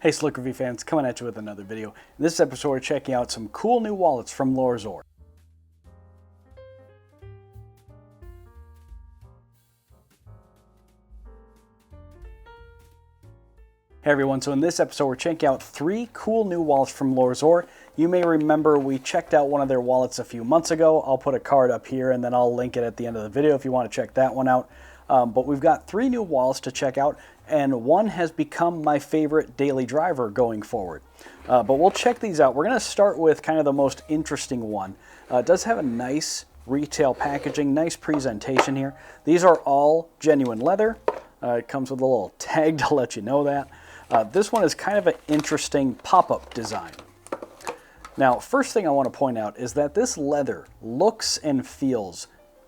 Hey Slick Review fans, coming at you with another video. In this episode we're checking out some cool new wallets from Lorzor. Hey everyone, so in this episode we're checking out 3 cool new wallets from Lorzor. You may remember we checked out one of their wallets a few months ago. I'll put a card up here and then I'll link it at the end of the video if you want to check that one out. But we've got 3 new wallets to check out, and one has become my favorite daily driver going forward. But we'll check these out. We're going to start with kind of the most interesting one. It does have a nice retail packaging, nice presentation here. These are all genuine leather. It comes with a little tag to let you know that. This one is kind of an interesting pop-up design. Now, first thing I want to point out is that this leather looks and feels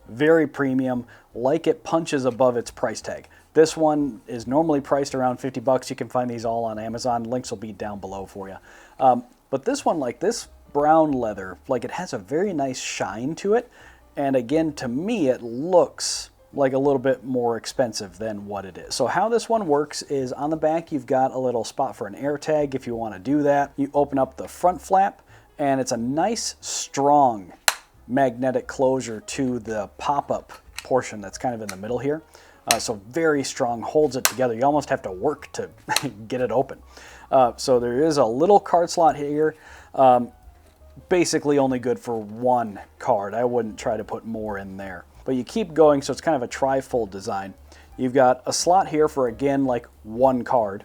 very premium, like it punches above its price tag. This one is normally priced around 50 bucks. You can find these all on Amazon. Links will be down below for you. But this one, like this brown leather, like it has a very nice shine to it. And again, to me, it looks like a little bit more expensive than what it is. So how this one works is on the back, you've got a little spot for an AirTag if you want to do that. You open up the front flap and it's a nice, strong magnetic closure to the pop-up portion that's kind of in the middle here. So very strong, holds it together. You almost have to work to get it open. So there is a little card slot here, basically only good for 1 card. I wouldn't try to put more in there. But you keep going, so it's kind of a tri-fold design. You've got a slot here for, again, like 1 card.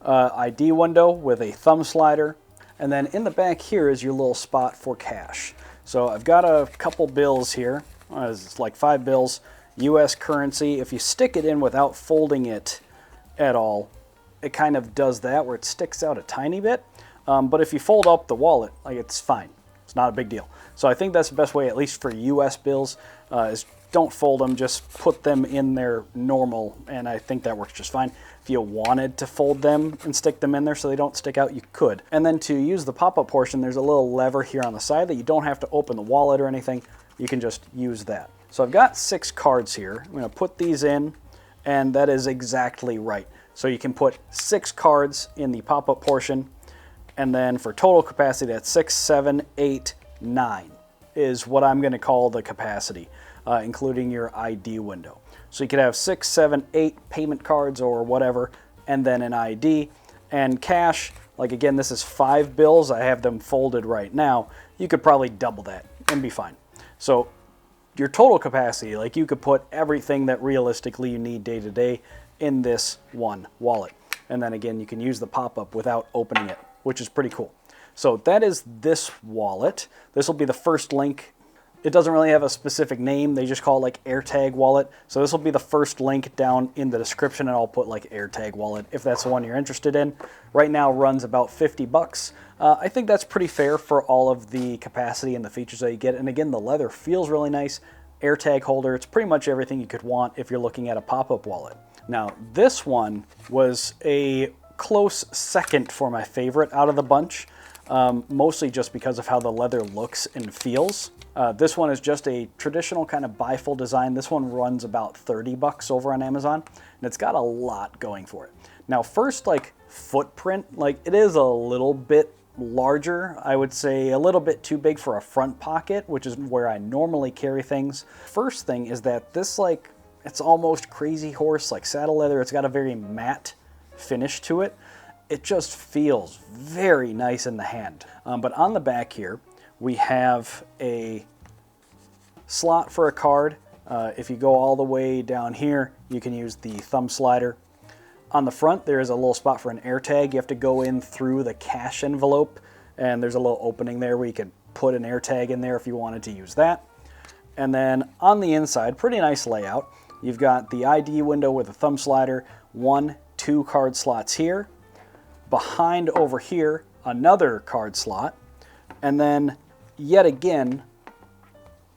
ID window with a thumb slider. And then in the back here is your little spot for cash. So I've got a couple bills here. It's like 5 bills, US currency. If you stick it in without folding it at all, it kind of does that where it sticks out a tiny bit. But if you fold up the wallet, like, it's fine. It's not a big deal. So I think that's the best way, at least for US bills, is don't fold them, just put them in there normal, and I think that works just fine. If you wanted to fold them and stick them in there so they don't stick out, you could. And then to use the pop-up portion, there's a little lever here on the side that you don't have to open the wallet or anything. You can just use that. So I've got 6 cards here. I'm going to put these in, and that is exactly right. So you can put 6 cards in the pop-up portion, and then for total capacity, that's 6, 7, 8, 9 is what I'm going to call the capacity, including your ID window. So you could have 6, 7, 8 payment cards or whatever, and then an ID. And cash, like again, this is 5 bills. I have them folded right now. You could probably double that and be fine. So your total capacity, like you could put everything that realistically you need day to day in this one wallet. And then again, you can use the pop-up without opening it, which is pretty cool. So that is this wallet. This will be the first link. It doesn't really have a specific name. They just call it like AirTag wallet. So this will be the first link down in the description, and I'll put like AirTag wallet if that's the one you're interested in. Right now runs about 50 bucks. I think that's pretty fair for all of the capacity and the features that you get. And again, the leather feels really nice. AirTag holder, it's pretty much everything you could want if you're looking at a pop-up wallet. Now, this one was a close second for my favorite out of the bunch, mostly just because of how the leather looks and feels. This one is just a traditional kind of bifold design. This one runs about 30 bucks over on Amazon, and it's got a lot going for it. Now, first, like footprint, like it is a little bit larger. I would say a little bit too big for a front pocket, which is where I normally carry things. First thing is that this, like, it's almost Crazy Horse, like saddle leather. It's got a very matte finish to it. It just feels very nice in the hand. But on the back here, we have a slot for a card. If you go all the way down here, you can use the thumb slider. On the front, there is a little spot for an AirTag. You have to go in through the cash envelope, and there's a little opening there where you could put an AirTag in there if you wanted to use that. And then on the inside, pretty nice layout. You've got the ID window with a thumb slider, 1, 2 card slots here. Behind over here, another card slot. And then yet again,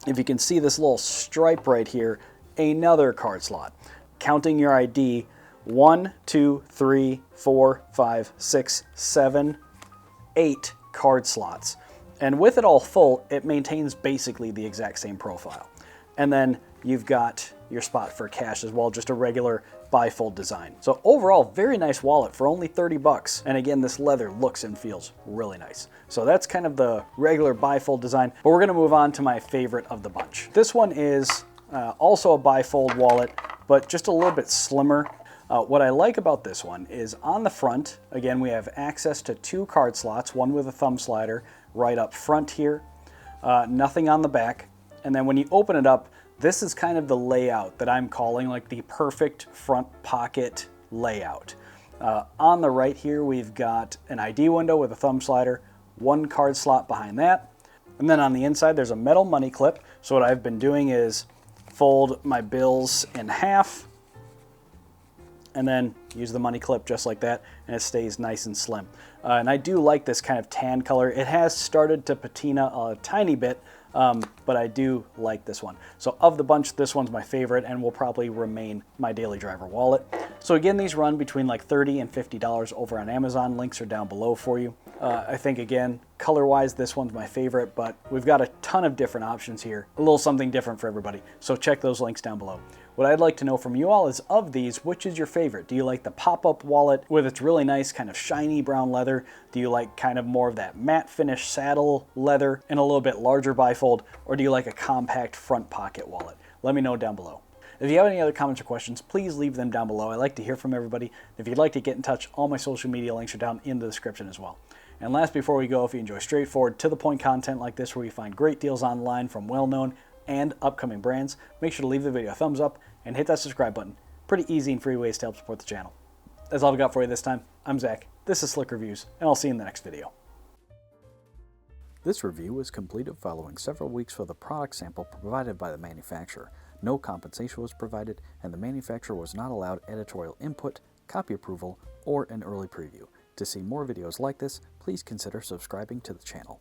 if you can see this little stripe right here, another card slot. Counting your ID, 1, 2, 3, 4, 5, 6, 7, 8 card slots. And with it all full, it maintains basically the exact same profile. And then you've got your spot for cash as well, just a regular bifold design. So overall, very nice wallet for only 30 bucks. And again, this leather looks and feels really nice. So that's kind of the regular bifold design, but we're gonna move on to my favorite of the bunch. This one is also a bifold wallet, but just a little bit slimmer. What I like about this one is on the front, again, we have access to 2 card slots, one with a thumb slider right up front here, nothing on the back. And then when you open it up, this is kind of the layout that I'm calling like the perfect front pocket layout. On the right here, we've got an ID window with a thumb slider, 1 card slot behind that. And then on the inside, there's a metal money clip. So what I've been doing is fold my bills in half and then use the money clip just like that, and it stays nice and slim. And I do like this kind of tan color. It has started to patina a tiny bit, but I do like this one. So of the bunch, this one's my favorite and will probably remain my daily driver wallet. So again, these run between like $30 and $50 over on Amazon. Links are down below for you. I think again, color-wise, this one's my favorite, but we've got a ton of different options here. A little something different for everybody. So check those links down below. What I'd like to know from you all is, of these, which is your favorite? Do you like the pop-up wallet with its really nice kind of shiny brown leather? Do you like kind of more of that matte finish saddle leather and a little bit larger bifold? Or do you like a compact front pocket wallet? Let me know down below. If you have any other comments or questions, please leave them down below. I like to hear from everybody. If you'd like to get in touch, all my social media links are down in the description as well. And last, before we go, if you enjoy straightforward, to-the-point content like this where you find great deals online from well-known and upcoming brands, make sure to leave the video a thumbs up and hit that subscribe button. Pretty easy and free ways to help support the channel. That's all I've got for you this time. I'm Zach, this is Slick Reviews, and I'll see you in the next video. This review was completed following several weeks for the product sample provided by the manufacturer. No compensation was provided, and the manufacturer was not allowed editorial input, copy approval, or an early preview. To see more videos like this, please consider subscribing to the channel.